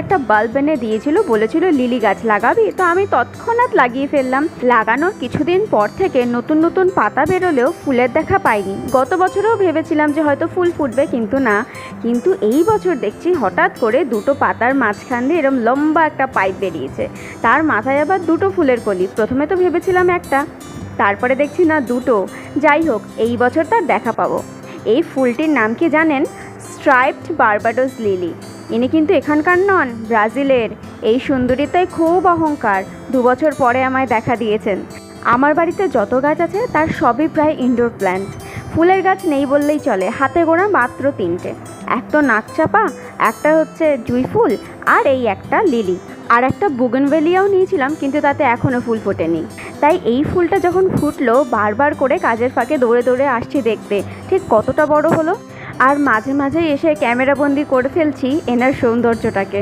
একটা বাল্ব এনে দিয়েছিল, বলেছিল লিলি গাছ লাগাবি, তো আমি তৎক্ষণাৎ লাগিয়ে ফেললাম। লাগানোর কিছুদিন পর থেকে নতুন নতুন পাতা বেরোলেও ফুলের দেখা পাইনি। গত বছরেও ভেবেছিলাম যে হয়তো ফুল ফুটবে, কিন্তু না। কিন্তু এই বছর দেখছি হঠাৎ করে দুটো পাতার মাঝখান দিয়ে এরকম লম্বা একটা পাইপ বেরিয়েছে, তার মাথায় আবার দুটো ফুলের কলি। প্রথমে তো ভেবেছিলাম একটা, তারপরে দেখছি না দুটো। যাই হোক, এই বছর তার দেখা পাবো। এই ফুলটির নাম কি জানেন? Striped Barbados lily. ইনি কিন্তু এখানকার নন, ব্রাজিলের। এই সুন্দরীতায় খুব অহংকার। 2 বছর পরে আমায় দেখা দিয়েছেন। আমার বাড়িতে যত গাছ আছে তার সবই প্রায় ইনডোর প্ল্যান্ট। ফুলের গাছ নেই বললেই চলে, হাতে গোনা মাত্র 3টে। এক তো নাকচাপা, একটা হচ্ছে জুঁই ফুল, আর এই একটা লিলি। আর একটা বুগেনভেলিয়াও নিয়েছিলাম, কিন্তু তাতে এখনও ফুল ফোটেনি। তাই এই ফুলটা যখন ফুটলো, বারবার করে কাজের ফাঁকে দৌড়ে দৌড়ে আসছি দেখতে ঠিক কতটা বড় হলো। আর মাঝে মাঝে এসে ক্যামেরাবন্দি করে ফেলছি এনার সৌন্দর্যটাকে।